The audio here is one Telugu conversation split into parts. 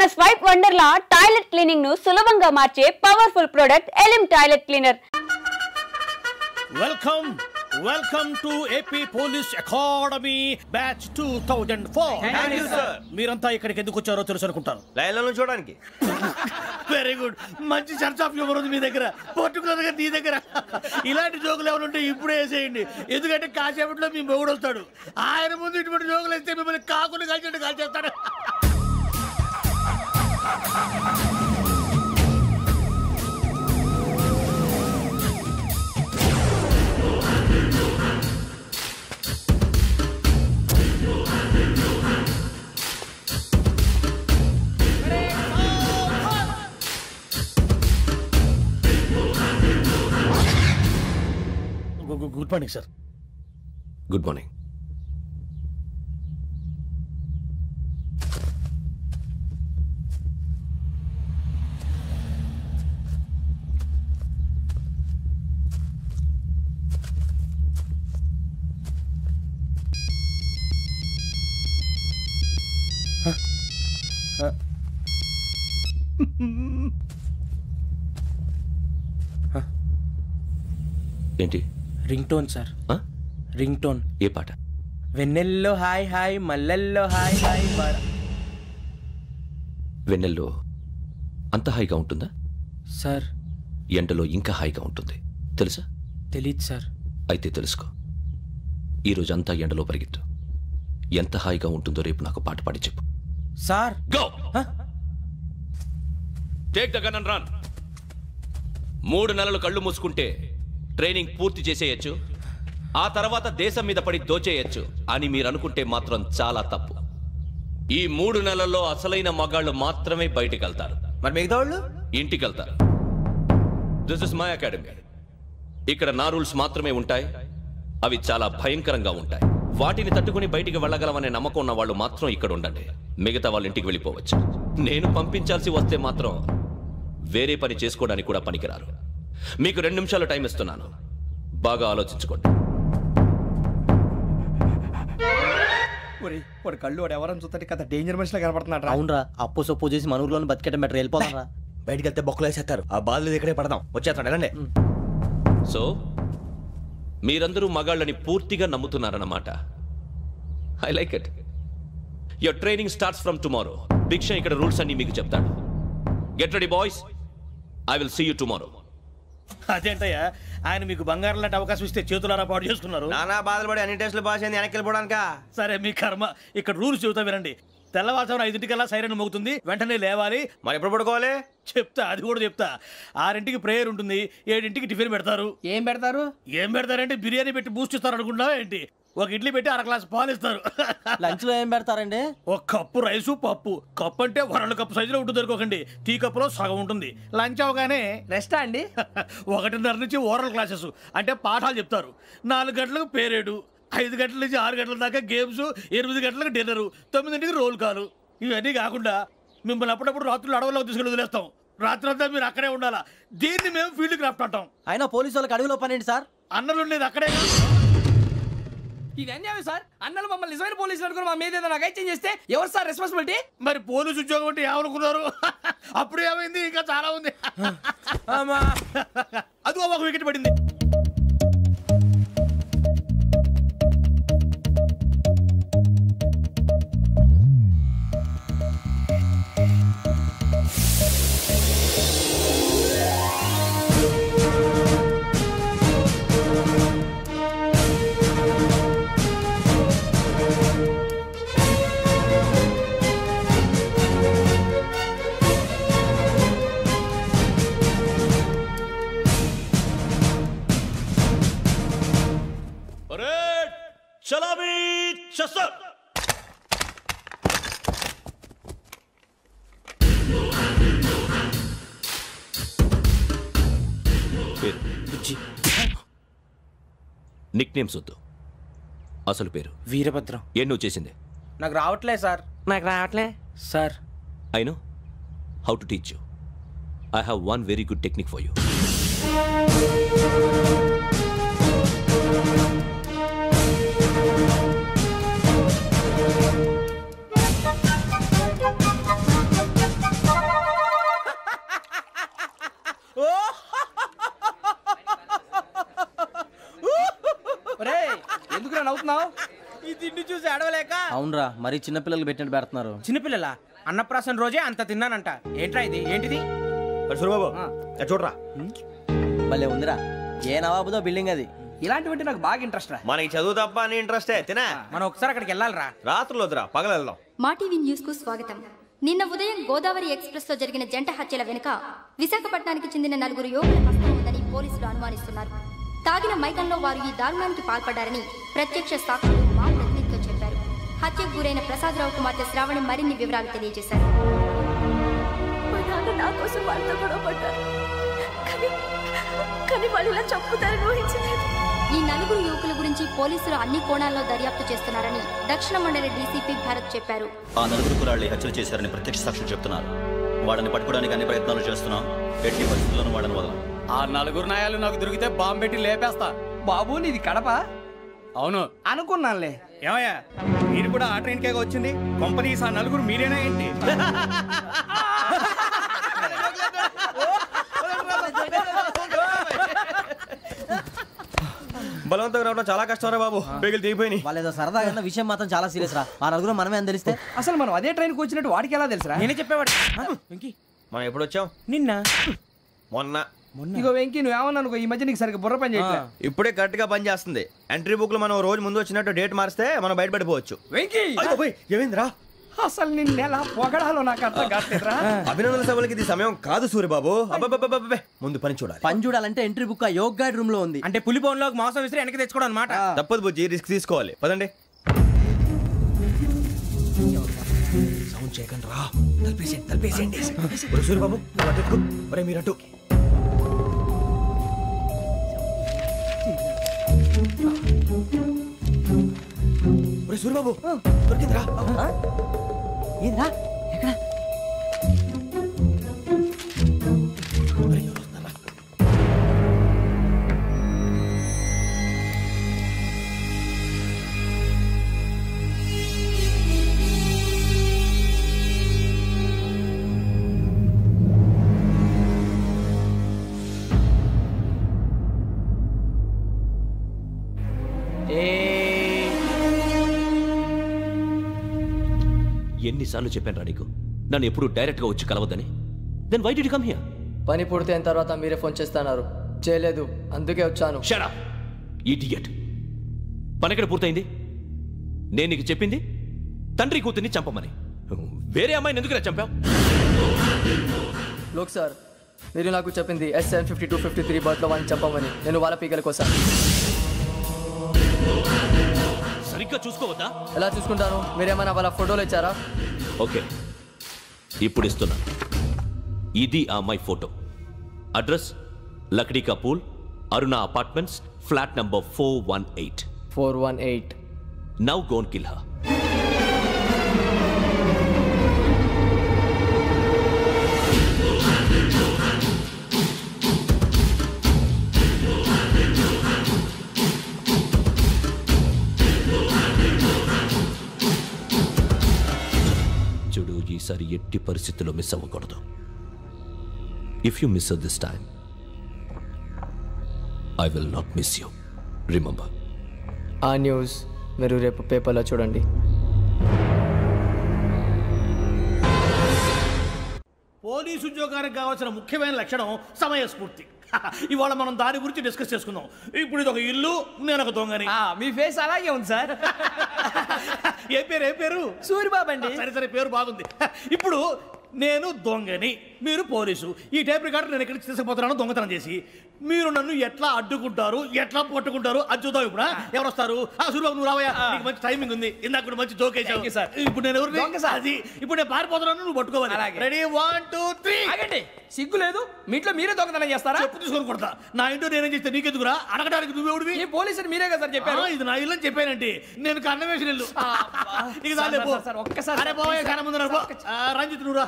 మన స్వైప్ వండర్లా టాయిలెట్ క్లీనింగ్ ను సులభంగా మార్చే powerful product Elim toilet cleaner. Welcome to AP police academy batch 2004. Thank you sir. మీరంతా ఇక్కడికి ఎందుకు వచ్చారో తెలుసు అనుకుంటాను. లైన్లను చూడడానికి. Very good. మంచి సెన్స్ ఆఫ్ హ్యూమర్ ఉంది మీ దగ్గర, పర్టికులర్ గా నీ దగ్గర. ఇలాంటి జోకులు ఎవరు ఉంటే ఇప్పుడే వేసేయండి, ఎందుకంటే కాసేపట్లో మీ మొగుడు వస్తాడు. ఆయన ముందు ఇటువంటి జోకులు వేస్తే మిమ్మల్ని కాకులు కాల్చేట్టు కాల్చేస్తాడు. Good morning sir. Good morning. ఏంటి? Ring tone sir. Ring tone. ఏ పాట? వెన్నెల్లో హాయ్ హాయ్ మల్లెల్లో హాయ్ హాయ్. వెన్నెల్లో అంత హాయిగా ఉంటుందా సార్? ఎండలో ఇంకా హాయిగా ఉంటుంది తెలుసా? తెలీదు సార్. అయితే తెలుసుకో. ఈరోజు అంతా ఎండలో పరిగెత్తు. ఎంత హాయిగా ఉంటుందో రేపు నాకు పాట పాడి చెప్పు. Sir go. Take the gun and run. 3 నెలలు కళ్ళు మూసుకుంటే ట్రైనింగ్ పూర్తి చేసేయచ్చు, ఆ తర్వాత దేశం మీద పడి దోచేయచ్చు అని మీరు అనుకుంటే మాత్రం చాలా తప్పు. ఈ 3 నెలల్లో అసలైన మగాళ్ళు మాత్రమే బయటికి వెళ్తారు. మరి మిగతా వాళ్ళు ఇంటికి వెళ్తారు. This is my academy. ఇక్కడ నా రూల్స్ మాత్రమే ఉంటాయి. అవి చాలా భయంకరంగా ఉంటాయి. వాటిని తట్టుకుని బయటికి వెళ్ళగలమనే నమ్మకం ఉన్న వాళ్ళు మాత్రం ఇక్కడ ఉండండి. మిగతా వాళ్ళు ఇంటికి వెళ్ళిపోవచ్చు. నేను పంపించాల్సి వస్తే మాత్రం వేరే పని చేసుకోవడానికి కూడా పనికిరారు. మీకు 2 నిమిషాలు టైం ఇస్తున్నాను, బాగా ఆలోచించుకోండి. వాడు కళ్ళు వాడు ఎవరైనా చూస్తే కదా డేంజర్ మనిషిలో కనపడుతున్నాడు. అవునరా, అప్పు సొప్పు చేసి మన ఊర్లో బతికేట బెటర్. వెళ్ళిపోతారా? బయటికి వెళ్తే బొక్కలు వేసేస్తారు. ఆ బాధలు ఇక్కడే పడదాం. వచ్చేస్తాడు ఎలాండి. సో మీరందరూ మగాళ్ళని పూర్తిగా నమ్ముతున్నారన్నమాట. I like it. Your training starts from tomorrow. Bhiksha ఇక్కడ రూల్స్ అన్ని మీకు చెప్తాడు. Get ready boys, I will see you tomorrow. అదేంటయ్యా, ఆయన మీకు బంగారం లాంటి అవకాశం ఇస్తే చేతులారా పాటు చేసుకున్నారు. నానా బాధలు పడి అన్ని టెస్టులు పాస్ అయింది, వెనక్కి వెళ్ళిపోవడానికా? సరే మీ కర్మ. ఇక్కడ రూల్స్ చెబుతా వినండి. తెల్లవారుజామున 5 సైరన్ మోగుతుంది, వెంటనే లేవాలి. మరి ఎప్పుడు పడుకోవాలి? చెప్తా, అది కూడా చెప్తా. 6 ప్రేయర్ ఉంటుంది, 7 టిఫిన్ పెడతారు. ఏం పెడతారు? ఏం పెడతారంటే బిర్యానీ పెట్టి బూస్ట్ ఇస్తారు అనుకుంటున్నావా ఏంటి? ఒక ఇడ్లీ పెట్టి 1/2 గ్లాస్ పాలు ఇస్తారు. లంచ్ లో ఏం పెడతారండి? ఒక కప్పు రైసు పప్పు. కప్పు అంటే 1/2 కప్పు సైజులో ఉంటుంది అనుకోకండి. టీ కప్పులో సగం ఉంటుంది. లంచ్ అవగానే రెస్టా అండి? 1:30 నుంచి ఓరల్ క్లాసెస్ అంటే పాఠాలు చెప్తారు. 4 గంటలకు పేరేడు, 5 గంటల నుంచి 6 గంటల దాకా గేమ్స్, 8 గంటలకు డిన్నరు, 9 రోల్ కాలు. ఇవన్నీ కాకుండా మిమ్మల్ని అప్పుడప్పుడు రాత్రులు అడవుల్లో తీసుకెళ్ళి వదిలేస్తాం. రాత్రంతా మీరు అక్కడే ఉండాలా. దీన్ని మేము ఫీల్డ్ క్రాఫ్ట్ అంటాం. అయినా పోలీసు వాళ్ళకి అడవిలో పని ఏంటి సార్? అన్నలు ఉండేది అక్కడే. ఇది అన్యాయం సార్. అన్నలు మమ్మల్ని నిజమైన పోలీసులు అనుకుని మా మీద ఏదైనా అగైత్యం చేస్తే ఎవరు సార్ రెస్పాన్సిబిలిటీ? మరి పోలీసు ఉద్యోగం అంటే ఏమనుకున్నారు? అప్పుడు ఏమైంది? ఇంకా చాలా ఉంది. అదిగో ఒక వికెట్ పడింది. చలామీ చసర్. నిక్ నేమ్స్ వద్దు, అసలు పేరు. వీరభద్రం. ఏం నువ్వు చేసింది? నాకు రావట్లే సార్. నాకు రావట్లే sir. I know how to teach you. I have one very good technique for you. అవునరా మరి చిన్నపిల్లలు పెట్టినట్టు పెడుతున్నారు. చిన్నపిల్లల అన్నప్రాసన రోజే అంత తిన్నానంట. ఏంట్రా ఇది? ఏంటిది? సూరిబాబు చూడరా, భలే ఉందిరా. ఏ నవాబుదో బిల్డింగ్ అది. ఇలాంటివంటే నాకు బాగా ఇంట్రెస్ట్ రా. మనకి చదువు తప్ప అని ఇంట్రెస్టే తినా. మనం ఒకసారి అక్కడికి వెళ్ళాలిరా. రాత్రులు వద్దురా, పగలు వెళ్దాం. మా టీవీ న్యూస్ కు స్వాగతం. నిన్న ఉదయం గోదావరి ఎక్స్ప్రెస్ లో జరిగిన జంట హత్యల వెనుక విశాఖపట్నానికి చెందిన 4 యువకుల హస్తం ఉందని పోలీసులు అనుమానిస్తున్నారు. తాగిన మైకంలో వారు ఈ దారుణానికి పాల్పడ్డారని ప్రత్యక్ష సాక్షులు మా ప్రతినిధితో చెప్పారు. హత్యకు గురైన ప్రసాదరావు కుమార్తె శ్రావణి మరిన్ని వివరాలు తెలియజేశారు. నా కోసం వాళ్ళతో గొడవ పడ్డారు, కానీ వాళ్ళు ఇలా చంపుతారని ఊహించలేదు. ఈ 4 యువకుల గురించి పోలీసులు అన్ని కోణాల్లో దర్యాప్తు చేస్తున్నారని దక్షిణ మండలి డీసీపీ భరత్ చెప్పారు. ఆ 4 కుర్రాళ్ళు హత్యలు చేశారని ప్రత్యక్ష సాక్షులు చెప్తున్నారు. వాళ్ళని పట్టుకోవడానికి అన్ని ప్రయత్నాలు చేస్తున్నాం. ఎట్టి పరిస్థితుల్లోనూ వాళ్ళని వదలం. ఆ 4 నాయాలు నాకు దొరికితే బాంబు పెట్టి లేపేస్తా. బాబు నీది కడప? అవును అనుకున్నానులే. ఏమయ్యా, మీరు కూడా ఆ ట్రైన్ కేగా వచ్చింది? కొంపదీసి ఆ 4 మీరేనా ఏంటి? బలవంతంగా రావడం చాలా కష్టం రా బాబు. పేగులు దిగిపోయినాయి. వాళ్ళేదో సరదాగా విషయం మాత్రం చాలా సీరియస్ రా. ఆ 4 మనమే అని తెలిస్తే అసలు మనం అదే ట్రైన్కి వచ్చినట్టు వాడికి ఎలా తెలుసురా? నేనే చెప్పేవాడు. మనం ఎప్పుడు వచ్చాం? నిన్న మొన్న. ఇగో వెంకీ నువ్వేమన్నా అనుకో, ఈ మధ్య నీకు సరిగ్గా బుర్ర పని చేయట్లేదు. ఇప్పుడే కరెక్ట్ గా పని చేస్తుంది. ఎంట్రీ బుక్ లో మనం రోజు ముందు వచ్చినట్టు డేట్ మారిస్తే మనం బయటపడిపోవచ్చు. వెంకీ ఏమైందిరా? అసలు నిన్న ఎలా పొగడాలో నాకు అర్థం కాట్లేదురా. అభినందన సభలకి ఇది సమయం కాదు సూరిబాబు. అబ్బబ్బబ్బబ్బే, ముందు పని చూడాలి. పని చూడాలంటే ఎంట్రీ బుక్ ఆ యోగ్ గైడ్ రూమ్ లో ఉంది. అంటే పులి బోన్లోకి మాంసం విసిరి వెనక్కి తెచ్చుకోవడం అనమాట. తప్పదు బుజ్జి, రిస్క్ తీసుకోవాలి. పదండి. సౌండ్ చేయకండి రా. తలపేసేయండి. సూరిబాబు మీరు అటు. సూరిబాబు దొరికిందిరా. ఏంద్రా ఎక్కడ? ఎన్నిసార్లు చెప్పాను రా నీకు నన్ను ఎప్పుడు డైరెక్ట్ గా వచ్చి కలవద్దని? Then why did you come here? పని పూర్తయిన తర్వాత మీరే ఫోన్ చేస్తున్నారు. చేయలేదు, అందుకే వచ్చాను. Shut up idiot. పని ఎక్కడ పూర్తయింది? నేను నీకు చెప్పింది తండ్రి కూతుర్ని చంపమని. వేరే అమ్మాయిని ఎందుకు చంపావు? లోక్ సార్, మీరు నాకు చెప్పింది SN5253 బర్త్లో వాడిని చంపమని. నేను వాళ్ళ పీకల కోసం. సరిగ్గా చూసుకోవద్దా? ఎలా చూసుకుంటాను? మీరేమైనా వాళ్ళ ఫోటోలు ఇచ్చారా? ఓకే, ఇప్పుడు ఇస్తున్నా. ఇది ఆ అమ్మాయి ఫోటో. అడ్రస్ లక్డీ కా pool, Aruna apartments, flat number 418. 418. Now go and kill her. చూడు, ఈసారి ఎట్టి పరిస్థితుల్లో మిస్ అవ్వకూడదు. If you miss this time I will not miss you. Remember. ఆ న్యూస్ మీరు రేపు పేపర్లో చూడండి. పోలీసు ఉద్యోగానికి కావాల్సిన ముఖ్యమైన లక్షణం సమయస్ఫూర్తి. ఇవాళ మనం దాని గురించి డిస్కస్ చేసుకుందాం. ఇప్పుడు ఇది ఒక ఇల్లు, నేను ఒక దొంగని. మీ ఫేస్ అలాగే ఉంది సార్. ఏ పేరు? సూరిబాబు అండి. సరే పేరు బాగుంది. ఇప్పుడు నేను దొంగని, మీరు పోలీసు. ఈ టైప్ రికార్డు నేను ఎక్కడికి తీసుకుపోతున్నాను దొంగతనం చేసి. మీరు నన్ను ఎట్లా అడ్డుకుంటారు, ఎట్లా పట్టుకుంటారు అది చూద్దాం. ఇప్పుడు ఎవరు వస్తారు? సూరిబాబు నువ్వు రావయ్యా, నీకు మంచి టైమింగ్ ఉంది. ఇందాక కూడా మంచి జోక్ వేసావు సార్. ఇప్పుడు నేను ఎవరు? అది ఇప్పుడు నేను పారిపోతున్నాను, నువ్వు పట్టుకోవాలి. రెడీ 1 2 3. ఆగండి, సిగ్గు లేదు? మీ ఇంట్లో మీరే దొంగతనం చేస్తారా? చెప్పు తీసుకొని కొడతా. నా ఇంట్లో నేనేం చేస్తే నీకెందుకురా? అడగడానికి నువ్వెవడివి? ఈ పోలీసులు మీరే కదా సార్ చెప్పారు. ఇది నా ఇల్లు అని చెప్పానండి. నేను కన్న వేసిన ఇల్లు. ఒక్కసారి రంజిత్ నువ్వు రా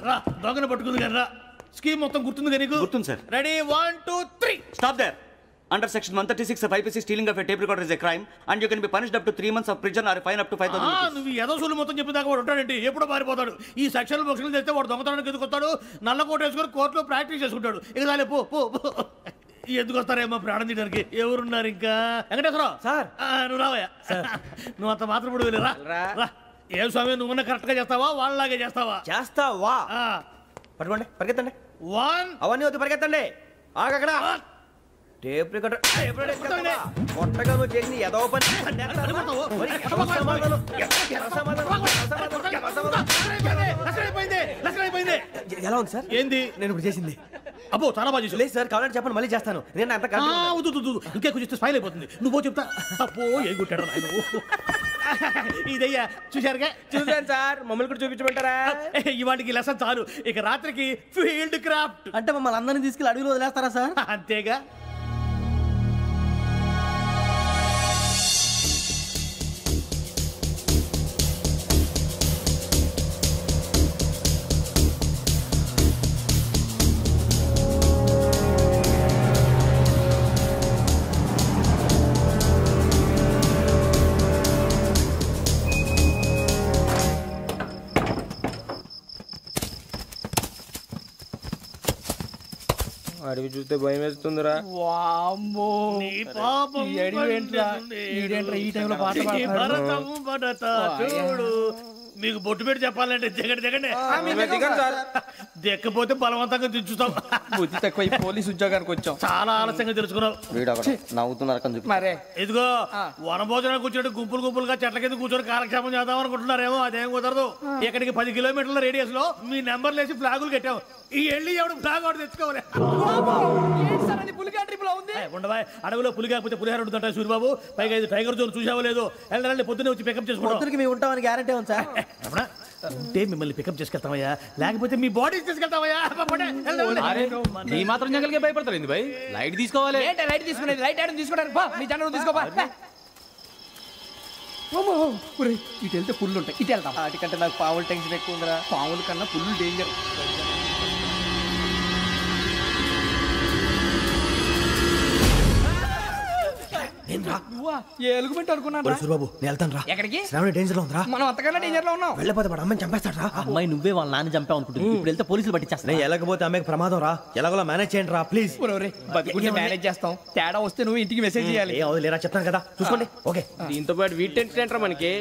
రా. దొంగను పట్టుకుంది కానీ రా. స్కీమ్ మొత్తం గుర్తుంది నీకు? గుర్తుంది sir. Ready 1 2 3. Stop there. Under section 136 of IPC, stealing of a tape recorder is a crime and you can be punished up to 3 months of prison or a fine up to 5,000 rupees. నువ్వు ఏదో సొల్లు మొత్తం చెప్పేదాకా వాడు ఉంటాడండి. ఎప్పుడో పారిపోతాడు. ఈ సెక్షన్లు బొక్షన్లు చేస్తే వాడు దొంగతనానికి ఎదుకొస్తాడు. నల్ల కోట వేసుకొని కోర్టులో ప్రాక్టీస్ చేసుకుంటాడు. ఇక చాలే పో. ఎందుకు వస్తారేమో ప్రాణం తీయడానికి. ఎవరున్నారు ఇంకా? వెంకటేశ్వరరావు సార్. నువ్వు రావయ్యా. నువ్వు అంత మాత్రం ఇప్పుడు వెళ్ళి రా. ఏం స్వామి, నువ్వున్న కరెక్ట్ గా చేస్తావా వాళ్ళలాగే చేస్తావా? చేస్తావా? పట్టుకోండి, పరిగెత్తండి. అవన్నీ వద్దు, పరిగెత్తండి. ఆగక్కడ టేప్ రికార్డర్ కొత్తగా నువ్వు చేసిన ఏదో పని ఎలా ఉంది సార్? ఏంది నేను ఇప్పుడు చేసింది? అబ్బో చాలా బాగా చేసావు. లేదు సార్, కావాలంటే చెప్పండి, మళ్ళీ చేస్తాను. నేను అంత ఇంకే కొంచెం స్మైల్ అయిపోతుంది. నువ్వు చెప్తా. అబ్బో ఏ కొట్టాడు ఆయన. ఇదయ్యా చూశారుగా? చూసాను సార్. మమ్మల్ని కూడా చూపించమంటారా? ఇవాటికి లెసన్ చాలు. ఇక రాత్రికి ఫీల్డ్ క్రాఫ్ట్. అంటే మమ్మల్ని అందరినీ తీసుకెళ్ళి అడుగులో వదిలేస్తారా సార్? అంతేగా. అడిగి చూస్తే భయం వేస్తుందిరా. చూడు, మీకు బొట్టు పెట్టి చెప్పాలంటే దిగండి. దిక్కపోతే బలవంతంగా దించుతాం. బుద్ధి తక్కువ పోలీస్ ఉద్యోగానికి వచ్చాం. చాలా ఆలస్యంగా తెలుసుకున్నావు. మరే ఇదిగో వనభోజనానికి కూర్చోండి. గుంపులుగా చెట్ల కింద కూర్చొని కాలక్షేపం చేద్దాం అనుకుంటున్నారేమో. అదేం కుదరదు. ఇక్కడికి 10 కిలోమీటర్ల రేడియస్ లో మీ నెంబర్లు వేసి ఫ్లాగులు కట్టాం. ఈ వెళ్ళి ఎవడు ఫ్లాగ్ ఒకటి తెచ్చుకోవాలి. ఉండవా, అడవిలో పులి కాకపోతే పులిహార ఉంటుంటాయి సూరిబాబు. పైగా ఇది టైగర్ జోన్ చూసావో లేదో. వెళ్ళండి, పొద్దున్నే వచ్చి పికప్ చేసుకుంటాం. మేము ఉంటామని గ్యారంటీ ఉంది సార్. ఉంటే మిమ్మల్ని పికప్ చేసుకెళ్తామయ్యా, లేకపోతే మీ బాడీ తీసుకెళ్తామయ్యా. ఈ మాత్రం జంగల్కే భయపడతారు భయ్. లైట్ తీసుకోవాలి. లైట్ తీసుకునేది లైట్ ఐటమ్ తీసుకోవడానికి మీ జనరల్ తీసుకోవా. ఇటు వెళ్తే పుల్లు ఉంటాయి, ఇటు వెళ్తాం. వాటికంటే నాకు పావులు టెన్షన్ ఎక్కువ ఉందిరా. పాముల కన్నా పుల్లు డేంజర్. ఎలుగుబెట్టి అనుకున్నాను. సూరిబాబు నేను వెళ్తాను రా. ఎక్కడికి? శ్రావణి డేంజర్ లో ఉందిరా. మనం అంతకన్నా డేంజర్ లో ఉన్నాం. వెళ్ళపోతే వాడు అమ్మాయిని చంపేస్తాడు రా. అమ్మాయి నువ్వే వాళ్ళ నాన్న చంపావు అనుకుంటుంది. ఇప్పుడు వెళ్తే పోలీసులు పట్టించేస్తా. నేను వెళ్ళకపోతే అమ్మాయికి ప్రమాదం రా. ఎలాగోలా మేనేజ్ చేయండి రా ప్లీజ్. బతుకుంటే మేనేజ్ చేస్తాం. తేడా వస్తే నువ్వు ఇంటికి మెసేజ్ చేయాలి. ఏ అవును లేరా, చెప్తాను కదా, చూసుకోండి. ఓకే. దీంతో పాటు వీటి టెన్షన్ ఏంట్రా మనకి.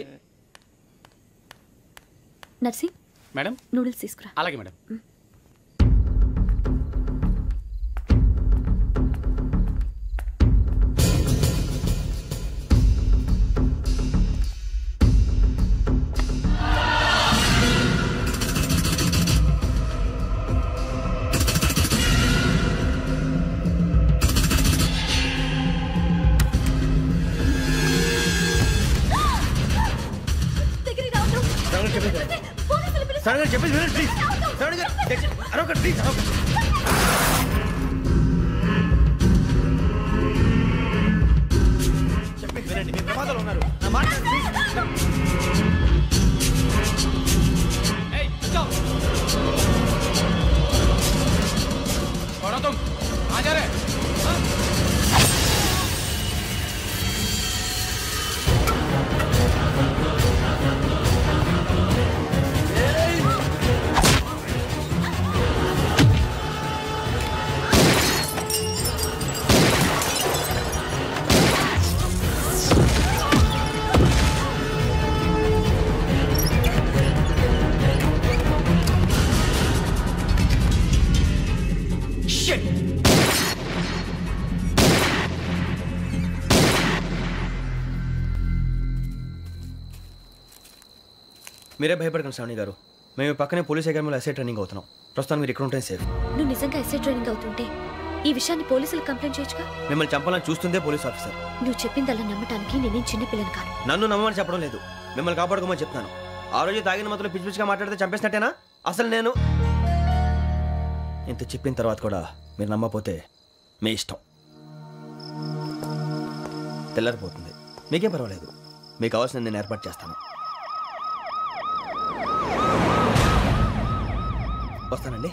నర్సి మేడం నూడిల్స్ తీసుకురా. అలాగే మేడం. చెప్పేసి వినండి ప్లీజ్. శ్రావణి గారు అరొకటి ప్లీజ్. చెప్పేసి వినండి, మీరు ప్రమాదాలు ఉన్నారు. నా మాట ప్లీజ్. మీరే భయపడకండి శ్రావణి గారు. మేము పక్కనే పోలీస్ అకాడమీలో ఎస్ఐ ట్రైనింగ్ అవుతున్నాం. ప్రస్తుతం మీరు ఇక్కడ ఉంటే సేఫ్. నువ్వు నిజంగా ఎస్ఐ ట్రైనింగ్ అవుతుంటే ఈ విషయాన్ని పోలీసులకు కంప్లైంట్ చేయొచ్చుగా. మిమ్మల్ని చంపాలని చూస్తుందే పోలీస్ ఆఫీసర్. నువ్వు చెప్పిందల్లా నమ్మటానికి నేనేం చిన్నపిల్లని కాను. నన్ను నమ్మమని చెప్పడం లేదు, మిమ్మల్ని కాపాడుకోమని చెప్తాను. ఆ రోజు తాగిన మొత్తం పిచ్చి పిచ్చిగా మాట్లాడితే చంపేసినట్టేనా? అసలు నేను ఇంత చెప్పిన తర్వాత కూడా మీరు నమ్మకపోతే మీ ఇష్టం. తెల్లరిపోతుంది, మీకేం పర్వాలేదు. మీకు కావాల్సింది నేను ఏర్పాటు చేస్తాను. వస్తానండి.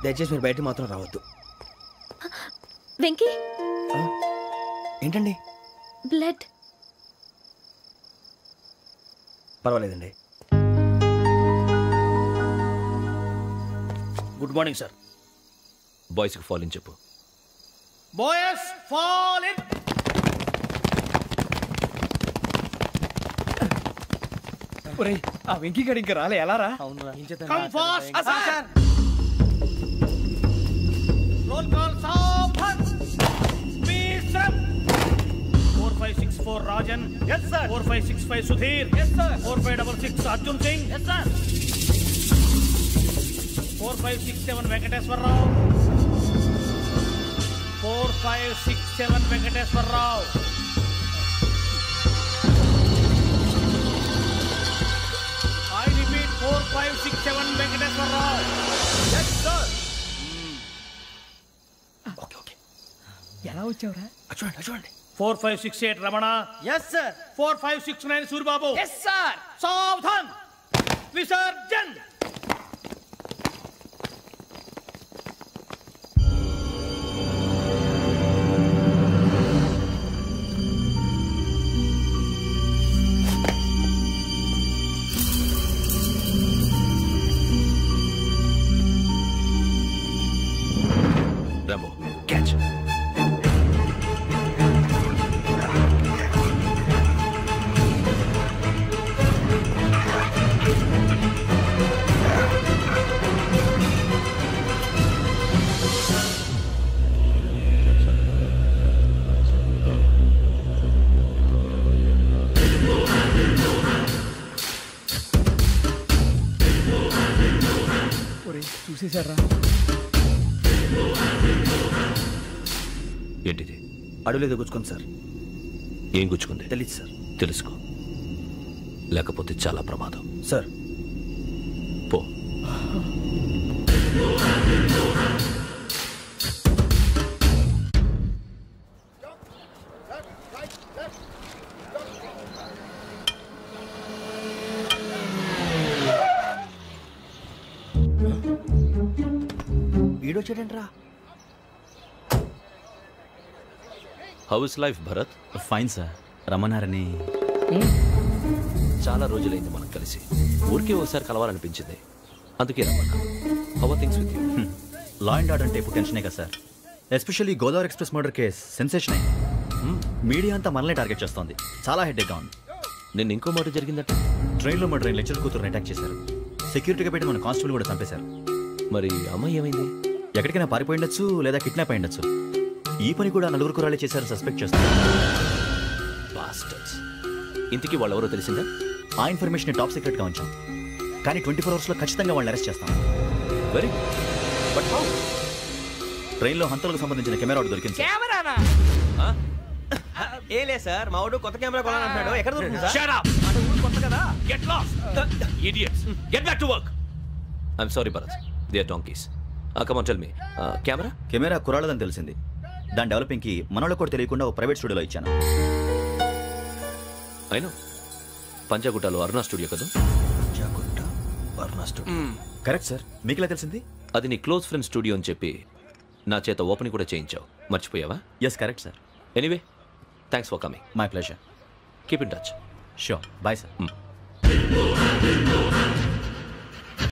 దయచేసి మీరు బయటకు మాత్రం రావద్దు. వెంకీ ఏంటండి? బ్లడ్. పర్వాలేదండి. Good morning sir. బాయ్స్కి ఫాలోయింగ్ చెప్పు. Boys fall in. ఒరేయ్ ఆ వెంకీ గడి ఇంకా రాలే ఎలా రా? Come fast sir. Roll call సావధాన్. Speed up. 4564 Rajan. yes sir. 4565 Sudheer. yes sir. 4566 Arjun Singh. yes sir. 4567 Venkateswararao. 4567 Venkateswararao. I repeat 4567 Venkateswararao. yes sir. Okay ఎలా వచ్చావురా? చూడండి 4568 Ramana. yes sir. 4569 Suribabu. yes sir. సావధాన్. Visarjan. Rambo, catch. చూసేశారా? ఏంటిది? అడుగులేదు గుచ్చుకుంది సార్. ఏం గుచ్చుకుంది? తెలీదు సార్. తెలుసుకో, లేకపోతే చాలా ప్రమాదం. సార్ పో. వీడొచ్చాడంట్రా. How is life Bharat? Fine sir. రమ్మన్నారని. చాలా రోజులైంది మనం కలిసి. ఊరికే ఒకసారి కలవాలనిపించింది, అందుకే రమ్మన్నా. How are things with you? Law and order అంటే ఇప్పుడు టెన్షనే కదా sir. Especially Godavari express murder case sensation అయింది. మీడియా అంతా మనల్ని టార్గెట్ చేస్తోంది. చాలా హెడ్ఏక్గా ఉంది. నిన్న ఇంకో మాట జరిగిందట. ట్రైన్లో మా ట్రైన్ లెక్చర్ కూతురుని అటాక్ చేశారు. సెక్యూరిటీగా పెట్టి మన కానిస్టేబుల్ కూడా చంపేశారు. మరి అమ్మాయి ఏమైంది? ఎక్కడికైనా పారిపోయిండొచ్చు, లేదా కిడ్నాప్ అయ్యిండొచ్చు. ఈ పని కూడా నలుగురు కుర్రాళ్ళే చేశారు సస్పెక్ట్ చేస్తారు. బాస్టర్స్. ఇంతకీ వాళ్ళు ఎవరో తెలిసిందా? ఆ ఇన్ఫర్మేషన్ టాప్ సీక్రెట్గా ఉంచాం, కానీ 24 అవర్స్లో ఖచ్చితంగా వాళ్ళని అరెస్ట్ చేస్తాం. Very but how? ట్రైన్లో హంతలకు సంబంధించిన కెమెరా ఒకటి దొరికింది. కెమెరానా? ఏలే సార్, మా వాడు కొత్త కెమెరా కొనాలంటున్నాడు. ఎక్కడ దొరుకుతుంది సార్? Shut up! అంటే ఊరు కొత్త కదా. Get lost! Idiots! Get back to work! I'm sorry, Bharat. They are donkeys. Come on, tell me. Camera? Camera కుర్రాళ్ళదని తెలిసింది. దాని డెవలపింగ్కి మనోళ్ళకి కూడా తెలియకుండా ఒక ప్రైవేట్ స్టూడియోలో ఇచ్చాను. I know. పంజాగుట్టలో అరుణ స్టూడియో కదా? పంజాగుట్ట అరుణ స్టూడియో. Correct sir. మీకు ఎలా తెలిసింది? అది నీ క్లోజ్ ఫ్రెండ్ స్టూడియో అని చెప్పి నా చేత ఓపెన్ కూడా చేయించావు. మర్చిపోయావా? Yes correct sir. Anyway, thanks for coming. My pleasure. Keep in touch. Sure. Bye sir.